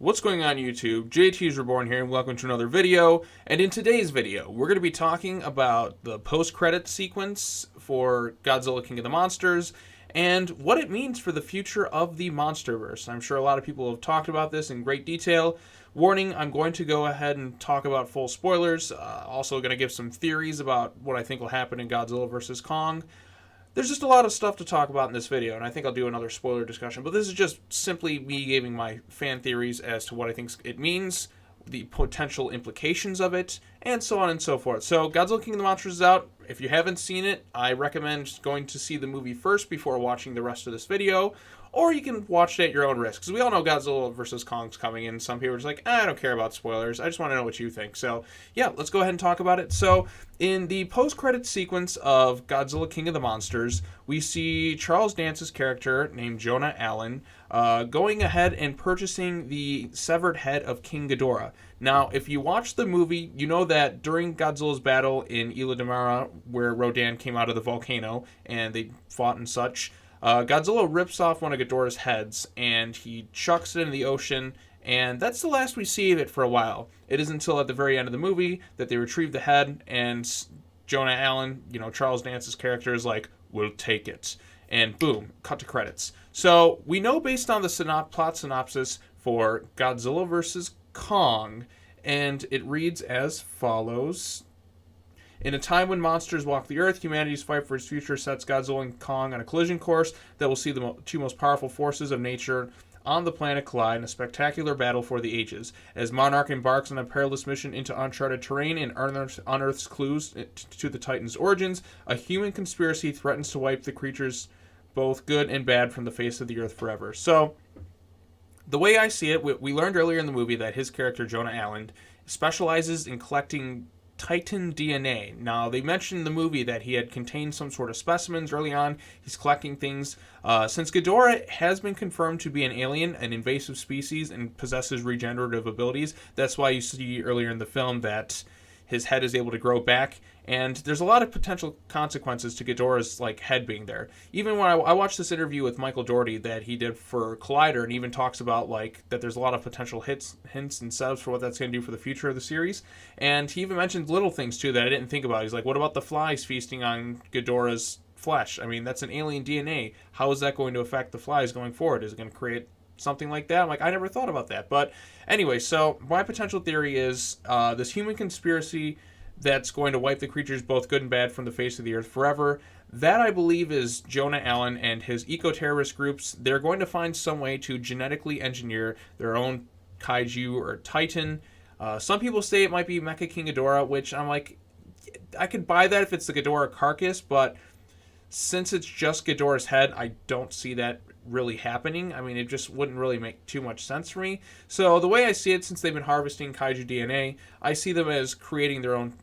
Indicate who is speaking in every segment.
Speaker 1: What's going on YouTube? JT's Reborn here and welcome to another video. And in today's video, we're going to be talking about the post-credit sequence for Godzilla King of the Monsters and what it means for the future of the Monsterverse. I'm sure a lot of people have talked about this in great detail. Warning, I'm going to go ahead and talk about full spoilers. Also going to give some theories about what I think will happen in Godzilla vs. Kong. There's just a lot of stuff to talk about in this video, and I think I'll do another spoiler discussion, but this is just simply me giving my fan theories as to what I think it means, the potential implications of it, and so on and so forth. So, Godzilla King of the Monsters is out. If you haven't seen it, I recommend going to see the movie first before watching the rest of this video, or you can watch it at your own risk, because we all know Godzilla vs. Kong's coming in. Some people are just like, I don't care about spoilers, I just want to know what you think. So, yeah, let's go ahead and talk about it. So, in the post-credits sequence of Godzilla King of the Monsters, we see Charles Dance's character, named Jonah Allen, going ahead and purchasing the severed head of King Ghidorah. Now, if you watch the movie, you know that during Godzilla's battle in Isla de Mara, where Rodan came out of the volcano and they fought and such, Godzilla rips off one of Ghidorah's heads and he chucks it in the ocean, and that's the last we see of it for a while. It is until at the very end of the movie that they retrieve the head, and Jonah Allen, Charles Dance's character, is like, we'll take it. And boom, cut to credits. So we know based on the plot synopsis for Godzilla vs. Kong, and it reads as follows. In a time when monsters walk the earth, humanity's fight for its future sets Godzilla and Kong on a collision course that will see the two most powerful forces of nature on the planet collide in a spectacular battle for the ages. As Monarch embarks on a perilous mission into uncharted terrain and unearths clues to the Titan's origins, a human conspiracy threatens to wipe the creatures, both good and bad, from the face of the earth forever. So, the way I see it, we learned earlier in the movie that his character, Jonah Allen, specializes in collecting Titan DNA. Now, they mentioned in the movie that he had contained some sort of specimens early on. He's collecting things. Since Ghidorah has been confirmed to be an alien, an invasive species, and possesses regenerative abilities, that's why you see earlier in the film that his head is able to grow back, and there's a lot of potential consequences to Ghidorah's head being there. Even when I watched this interview with Michael Dougherty that he did for Collider, and even talks about that there's a lot of potential hints and setups for what that's going to do for the future of the series. And he even mentioned little things too that I didn't think about. He's like, what about the flies feasting on Ghidorah's flesh? I mean, that's an alien DNA. How is that going to affect the flies going forward? Is it going to create something like that? I'm like, I never thought about that. But anyway, so my potential theory is this human conspiracy that's going to wipe the creatures, both good and bad, from the face of the earth forever. That, I believe, is Jonah Allen and his eco-terrorist groups. They're going to find some way to genetically engineer their own kaiju or titan. Some people say it might be Mecha King Ghidorah, which I'm like, I could buy that if it's the Ghidorah carcass, but since it's just Ghidorah's head, I don't see that really happening. I mean, it just wouldn't really make too much sense for me. So the way I see it, since they've been harvesting kaiju DNA, I see them as creating their own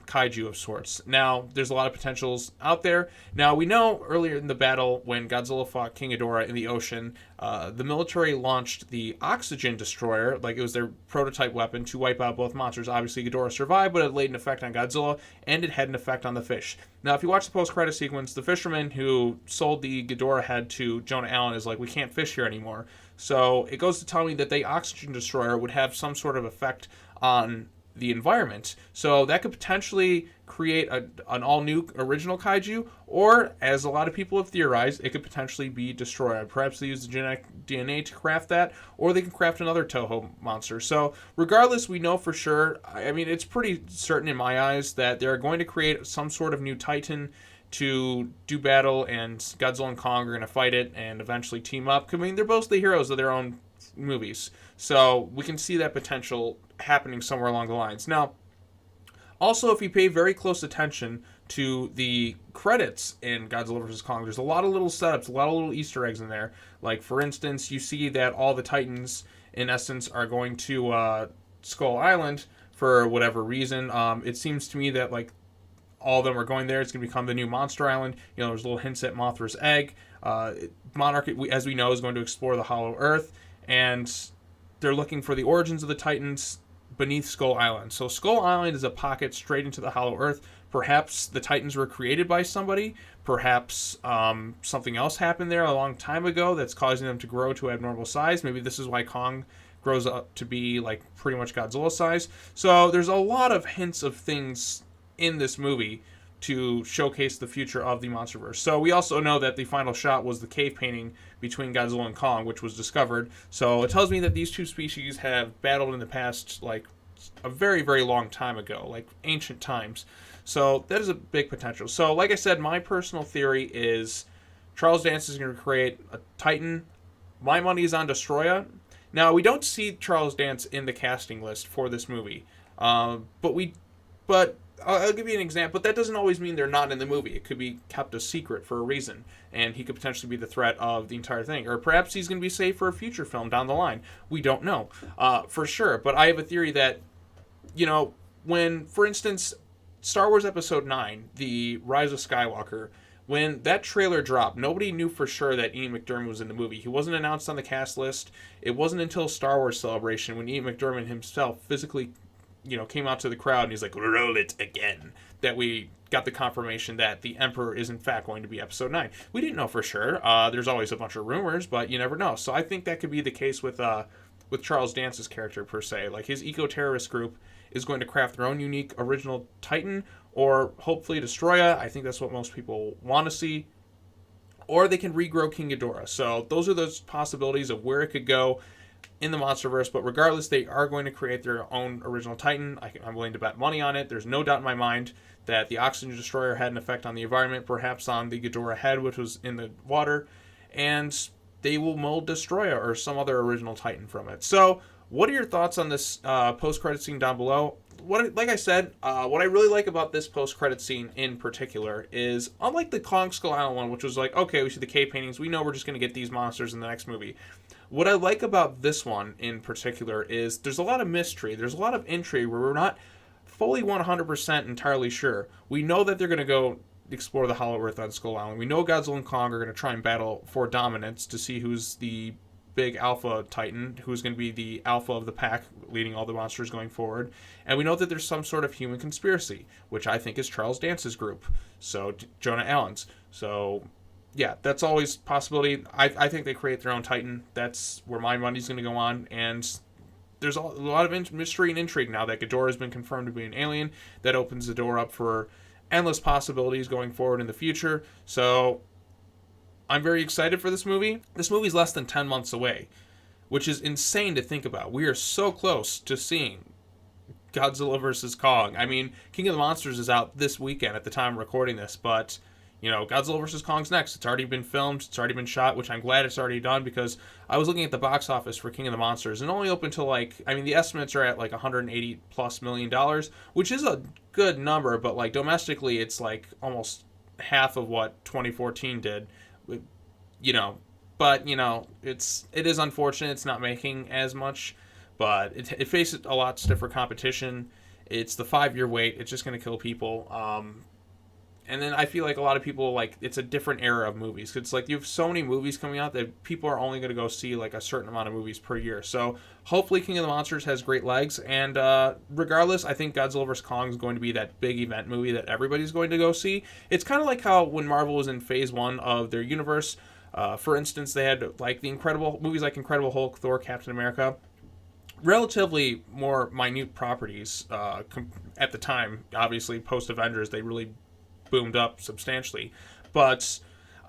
Speaker 1: kaiju of sorts. Now, there's a lot of potentials out there. Now, we know earlier in the battle when Godzilla fought King Ghidorah in the ocean, the military launched the Oxygen Destroyer, like it was their prototype weapon, to wipe out both monsters. Obviously, Ghidorah survived, but it laid an effect on Godzilla, and it had an effect on the fish. Now, if you watch the post-credit sequence, the fisherman who sold the Ghidorah head to Jonah Allen is like, we can't fish here anymore. So it goes to tell me that the Oxygen Destroyer would have some sort of effect on the environment. So that could potentially create an all-new original kaiju, or, as a lot of people have theorized, it could potentially be destroyed. Perhaps they use the genetic DNA to craft that, or they can craft another Toho monster. So regardless, we know for sure, I mean, it's pretty certain in my eyes that they're going to create some sort of new Titan to do battle, and Godzilla and Kong are going to fight it and eventually team up. I mean, they're both the heroes of their own movies. So we can see that potential happening somewhere along the lines. Now, also, if you pay very close attention to the credits in Godzilla vs. Kong, there's a lot of little setups, a lot of little Easter eggs in there. Like, for instance, you see that all the Titans, in essence, are going to Skull Island for whatever reason. It seems to me that, all of them are going there. It's going to become the new Monster Island. There's little hints at Mothra's egg. Monarch, as we know, is going to explore the Hollow Earth, and they're looking for the origins of the Titans beneath Skull Island. So Skull Island is a pocket straight into the Hollow Earth. Perhaps the Titans were created by somebody. Perhaps something else happened there a long time ago that's causing them to grow to abnormal size. Maybe this is why Kong grows up to be like pretty much Godzilla size. So there's a lot of hints of things in this movie to showcase the future of the Monsterverse. So we also know that the final shot was the cave painting between Godzilla and Kong, which was discovered. So it tells me that these two species have battled in the past, like a very, very long time ago, like ancient times. So that is a big potential. So like I said, my personal theory is Charles Dance is going to create a Titan. My money is on Destroya. Now, we don't see Charles Dance in the casting list for this movie. But I'll give you an example. But that doesn't always mean they're not in the movie. It could be kept a secret for a reason. And he could potentially be the threat of the entire thing. Or perhaps he's going to be saved for a future film down the line. We don't know for sure. But I have a theory that, when, for instance, Star Wars Episode 9, The Rise of Skywalker, when that trailer dropped, nobody knew for sure that Ian McDiarmid was in the movie. He wasn't announced on the cast list. It wasn't until Star Wars Celebration when Ian McDiarmid himself physically, came out to the crowd and he's like, roll it again, that we got the confirmation that the Emperor is in fact going to be Episode 9. We didn't know for sure. There's always a bunch of rumors, but you never know. So I think that could be the case with Charles Dance's character per se. Like his eco-terrorist group is going to craft their own unique original Titan, or hopefully Destroya. I think that's what most people want to see. Or they can regrow King Ghidorah. So those are those possibilities of where it could go in the Monsterverse. But regardless, they are going to create their own original Titan. I'm willing to bet money on it. There's no doubt in my mind that the Oxygen Destroyer had an effect on the environment, perhaps on the Ghidorah head, which was in the water. And they will mold Destroya or some other original Titan from it. So what are your thoughts on this post-credit scene down below? Like I said, what I really like about this post-credit scene in particular is, unlike the Kong Skull Island one, which was like, okay, we see the cave paintings, we know we're just going to get these monsters in the next movie. What I like about this one in particular is there's a lot of mystery. There's a lot of intrigue where we're not fully 100% entirely sure. We know that they're going to go explore the Hollow Earth on Skull Island. We know Godzilla and Kong are going to try and battle for dominance to see who's the big alpha Titan, who's going to be the alpha of the pack, leading all the monsters going forward. And we know that there's some sort of human conspiracy, which I think is Charles Dance's group. So Jonah Allen's. So yeah, that's always a possibility. I think they create their own Titan. That's where my money's going to go on. And there's a lot of mystery and intrigue now that Ghidorah has been confirmed to be an alien. That opens the door up for endless possibilities going forward in the future. So I'm very excited for this movie. This movie's less than 10 months away, which is insane to think about. We are so close to seeing Godzilla vs. Kong. I mean, King of the Monsters is out this weekend at the time of recording this, but, Godzilla vs. Kong's next. It's already been filmed. It's already been shot, which I'm glad it's already done, because I was looking at the box office for King of the Monsters, and only open to the estimates are at like $180+ million, which is a good number, but like domestically, it's like almost half of what 2014 did. But it is unfortunate it's not making as much, but it faces a lot stiffer competition. It's the 5-year wait. It's just going to kill people. And then I feel like a lot of people, it's a different era of movies. It's like you have so many movies coming out that people are only going to go see like a certain amount of movies per year. So hopefully King of the Monsters has great legs. And regardless, I think Godzilla vs. Kong is going to be that big event movie that everybody's going to go see. It's kind of like how when Marvel was in phase 1 of their universe, for instance, they had like the Incredible movies like Incredible Hulk, Thor, Captain America, relatively more minute properties at the time. Obviously, post Avengers, they really boomed up substantially, but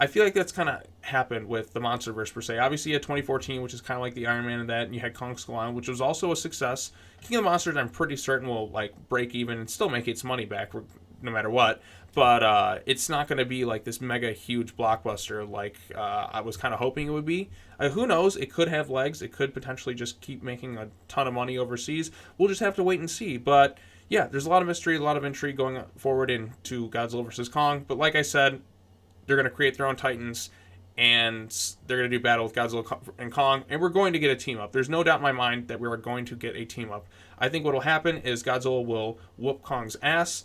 Speaker 1: I feel like that's kind of happened with the Monsterverse per se. Obviously, you had 2014, which is kind of like the Iron Man of that, and you had Kong Skull Island, which was also a success. King of the Monsters, I'm pretty certain will break even and still make its money back no matter what. But it's not going to be like this mega huge blockbuster like I was kind of hoping it would be. Who knows? It could have legs. It could potentially just keep making a ton of money overseas. We'll just have to wait and see. But yeah, there's a lot of mystery, a lot of intrigue going forward into Godzilla vs. Kong. But like I said, they're going to create their own Titans, and they're going to do battle with Godzilla and Kong, and we're going to get a team up. There's no doubt in my mind that we are going to get a team up. I think what will happen is Godzilla will whoop Kong's ass,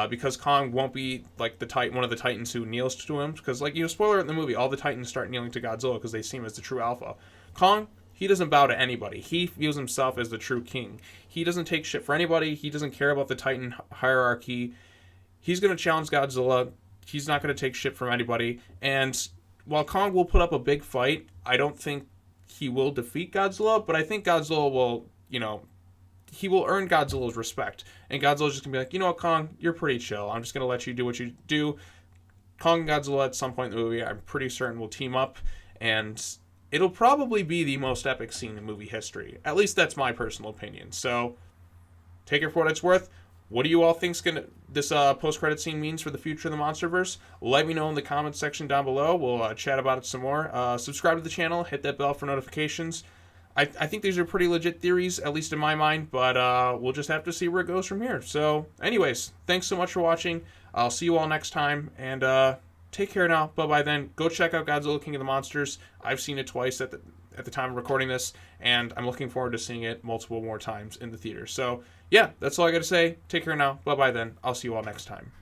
Speaker 1: because Kong won't be like one of the Titans who kneels to him. Because spoiler in the movie, all the Titans start kneeling to Godzilla because they see him as the true alpha. Kong, he doesn't bow to anybody. He views himself as the true king. He doesn't take shit for anybody. He doesn't care about the Titan hierarchy. He's going to challenge Godzilla. He's not going to take shit from anybody. And while Kong will put up a big fight, I don't think he will defeat Godzilla, but I think Godzilla will, he will earn Godzilla's respect. And Godzilla's just going to be like, you know what, Kong, you're pretty chill. I'm just going to let you do what you do. Kong and Godzilla at some point in the movie, I'm pretty certain, will team up. And it'll probably be the most epic scene in movie history. At least that's my personal opinion. So take it for what it's worth. What do you all think this post-credit scene means for the future of the Monsterverse? Let me know in the comments section down below. We'll chat about it some more. Subscribe to the channel. Hit that bell for notifications. I think these are pretty legit theories, at least in my mind, but we'll just have to see where it goes from here. So, anyways, thanks so much for watching. I'll see you all next time, and take care now. Bye-bye then. Go check out Godzilla King of the Monsters. I've seen it twice at the time of recording this, and I'm looking forward to seeing it multiple more times in the theater. So, yeah, that's all I got to say. Take care now. Bye-bye then. I'll see you all next time.